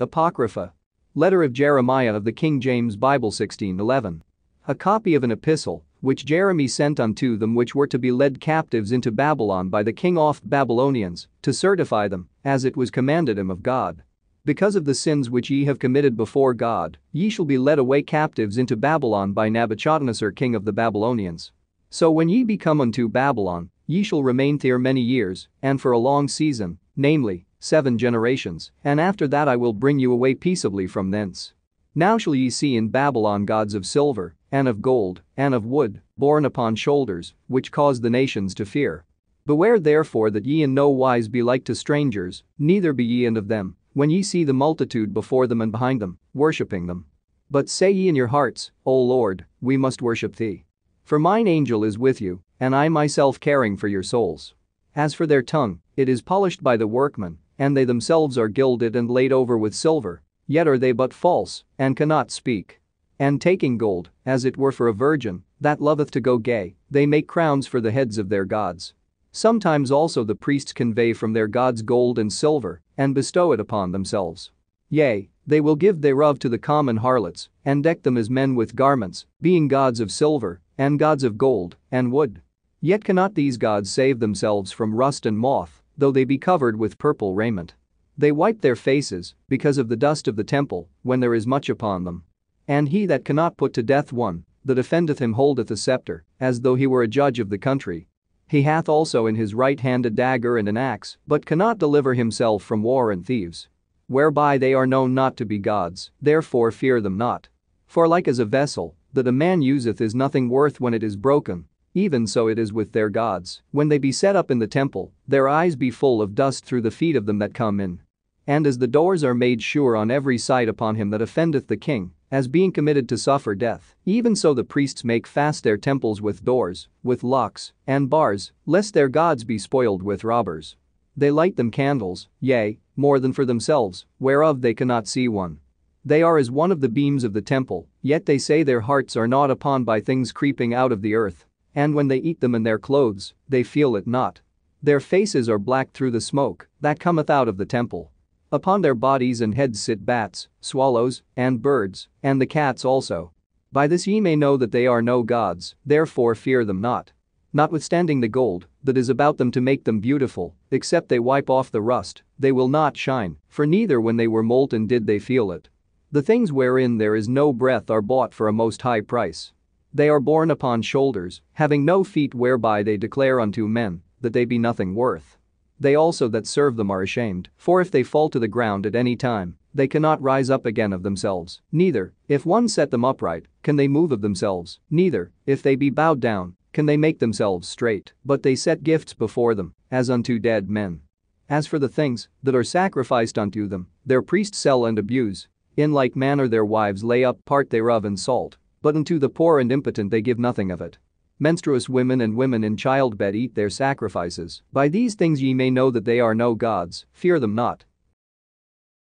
Apocrypha. Letter of Jeremiah of the King James Bible 1611. A copy of an epistle, which Jeremy sent unto them which were to be led captives into Babylon by the king of Babylonians, to certify them, as it was commanded him of God. Because of the sins which ye have committed before God, ye shall be led away captives into Babylon by Nebuchadnezzar king of the Babylonians. So when ye be come unto Babylon, ye shall remain there many years, and for a long season, namely, 7 generations, and after that I will bring you away peaceably from thence. Now shall ye see in Babylon gods of silver, and of gold, and of wood, borne upon shoulders, which cause the nations to fear. Beware therefore that ye in no wise be like to strangers, neither be ye of them, when ye see the multitude before them and behind them, worshipping them. But say ye in your hearts, O Lord, we must worship thee. For mine angel is with you, and I myself caring for your souls. As for their tongue, it is polished by the workman, and they themselves are gilded and laid over with silver, yet are they but false, and cannot speak. And taking gold, as it were for a virgin, that loveth to go gay, they make crowns for the heads of their gods. Sometimes also the priests convey from their gods gold and silver, and bestow it upon themselves. Yea, they will give thereof to the common harlots, and deck them as men with garments, being gods of silver, and gods of gold, and wood. Yet cannot these gods save themselves from rust and moth, though they be covered with purple raiment. They wipe their faces, because of the dust of the temple, when there is much upon them. And he that cannot put to death one, that offendeth him holdeth a scepter, as though he were a judge of the country. He hath also in his right hand a dagger and an axe, but cannot deliver himself from war and thieves. Whereby they are known not to be gods, therefore fear them not. For like as a vessel, that a man useth is nothing worth when it is broken, even so it is with their gods, when they be set up in the temple, their eyes be full of dust through the feet of them that come in. And as the doors are made sure on every side upon him that offendeth the king, as being committed to suffer death, even so the priests make fast their temples with doors, with locks, and bars, lest their gods be spoiled with robbers. They light them candles, yea, more than for themselves, whereof they cannot see one. They are as one of the beams of the temple, yet they say their hearts are not upon by things creeping out of the earth. And when they eat them in their clothes, they feel it not. Their faces are black through the smoke that cometh out of the temple. Upon their bodies and heads sit bats, swallows, and birds, and the cats also. By this ye may know that they are no gods, therefore fear them not. Notwithstanding the gold that is about them to make them beautiful, except they wipe off the rust, they will not shine, for neither when they were molten did they feel it. The things wherein there is no breath are bought for a most high price. They are borne upon shoulders, having no feet whereby they declare unto men that they be nothing worth. They also that serve them are ashamed, for if they fall to the ground at any time, they cannot rise up again of themselves, neither, if one set them upright, can they move of themselves, neither, if they be bowed down, can they make themselves straight, but they set gifts before them, as unto dead men. As for the things that are sacrificed unto them, their priests sell and abuse. In like manner their wives lay up part thereof in salt. But unto the poor and impotent they give nothing of it. Menstruous women and women in childbed eat their sacrifices. By these things ye may know that they are no gods, fear them not.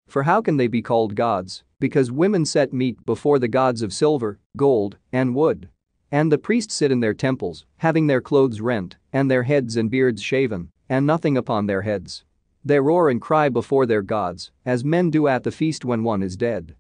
For how can they be called gods? Because women set meat before the gods of silver, gold, and wood. And the priests sit in their temples, having their clothes rent, and their heads and beards shaven, and nothing upon their heads. They roar and cry before their gods, as men do at the feast when one is dead.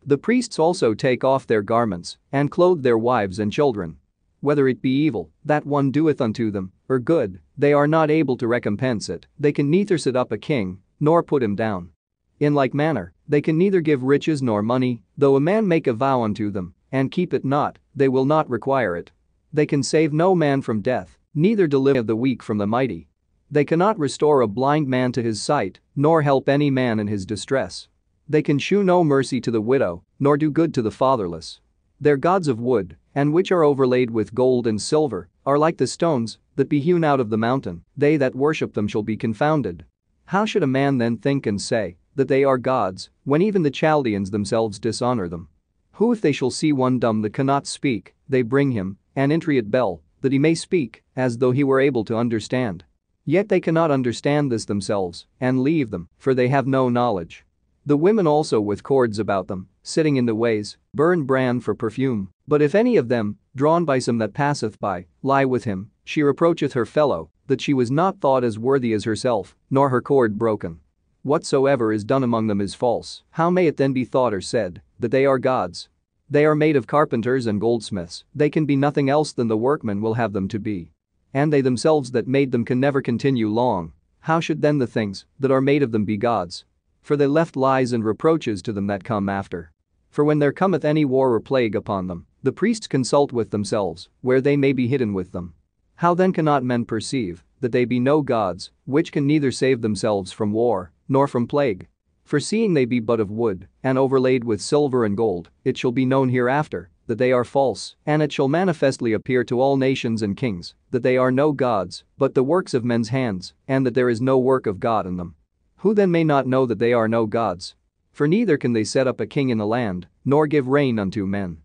The priests also take off their garments, and clothe their wives and children. Whether it be evil, that one doeth unto them, or good, they are not able to recompense it, they can neither set up a king, nor put him down. In like manner, they can neither give riches nor money, though a man make a vow unto them, and keep it not, they will not require it. They can save no man from death, neither deliver the weak from the mighty. They cannot restore a blind man to his sight, nor help any man in his distress. They can shew no mercy to the widow, nor do good to the fatherless. Their gods of wood, and which are overlaid with gold and silver, are like the stones that be hewn out of the mountain, they that worship them shall be confounded. How should a man then think and say that they are gods, when even the Chaldeans themselves dishonor them? Who if they shall see one dumb that cannot speak, they bring him an intriate bell, that he may speak, as though he were able to understand. Yet they cannot understand this themselves, and leave them, for they have no knowledge. The women also with cords about them, sitting in the ways, burn bran for perfume, but if any of them, drawn by some that passeth by, lie with him, she reproacheth her fellow, that she was not thought as worthy as herself, nor her cord broken. Whatsoever is done among them is false. How may it then be thought or said that they are gods? They are made of carpenters and goldsmiths, they can be nothing else than the workman will have them to be. And they themselves that made them can never continue long. How should then the things that are made of them be gods? For they left lies and reproaches to them that come after. For when there cometh any war or plague upon them, the priests consult with themselves, where they may be hidden with them. How then cannot men perceive that they be no gods, which can neither save themselves from war, nor from plague? For seeing they be but of wood, and overlaid with silver and gold, it shall be known hereafter that they are false, and it shall manifestly appear to all nations and kings that they are no gods, but the works of men's hands, and that there is no work of God in them. Who then may not know that they are no gods? For neither can they set up a king in a land, nor give rain unto men.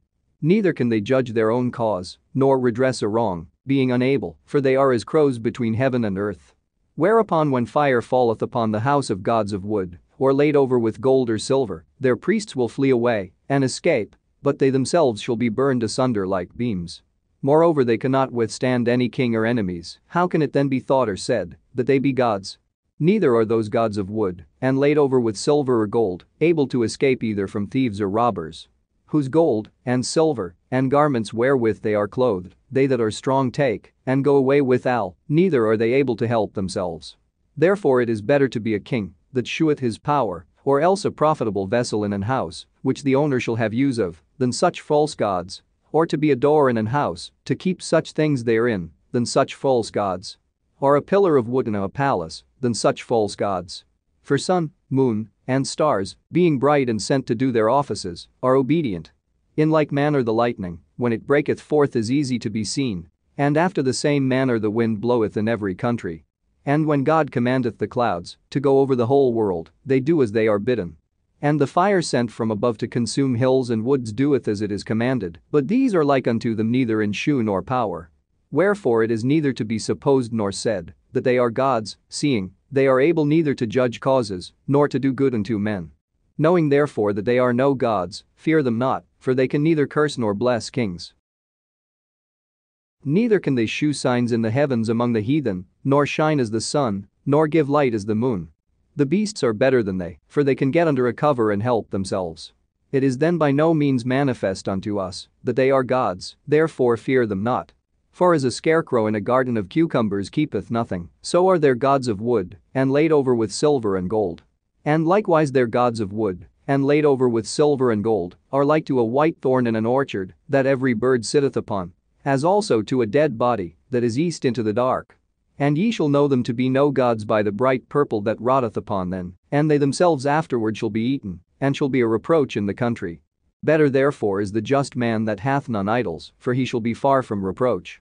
Neither can they judge their own cause, nor redress a wrong, being unable, for they are as crows between heaven and earth. Whereupon when fire falleth upon the house of gods of wood, or laid over with gold or silver, their priests will flee away and escape, but they themselves shall be burned asunder like beams. Moreover they cannot withstand any king or enemies. How can it then be thought or said that they be gods? Neither are those gods of wood, and laid over with silver or gold, able to escape either from thieves or robbers. Whose gold, and silver, and garments wherewith they are clothed, they that are strong take, and go away withal, neither are they able to help themselves. Therefore it is better to be a king that sheweth his power, or else a profitable vessel in an house, which the owner shall have use of, than such false gods, or to be a door in an house, to keep such things therein, than such false gods. Or a pillar of wood in a palace, than such false gods. For sun, moon, and stars, being bright and sent to do their offices, are obedient. In like manner the lightning, when it breaketh forth is easy to be seen, and after the same manner the wind bloweth in every country. And when God commandeth the clouds to go over the whole world, they do as they are bidden. And the fire sent from above to consume hills and woods doeth as it is commanded, but these are like unto them neither in shew nor power. Wherefore it is neither to be supposed nor said that they are gods, seeing they are able neither to judge causes, nor to do good unto men. Knowing therefore that they are no gods, fear them not, for they can neither curse nor bless kings. Neither can they shew signs in the heavens among the heathen, nor shine as the sun, nor give light as the moon. The beasts are better than they, for they can get under a cover and help themselves. It is then by no means manifest unto us that they are gods, therefore fear them not. For as a scarecrow in a garden of cucumbers keepeth nothing, so are their gods of wood, and laid over with silver and gold. And likewise their gods of wood, and laid over with silver and gold, are like to a white thorn in an orchard, that every bird sitteth upon, as also to a dead body, that is east into the dark. And ye shall know them to be no gods by the bright purple that rotteth upon them, and they themselves afterward shall be eaten, and shall be a reproach in the country. Better therefore is the just man that hath none idols, for he shall be far from reproach.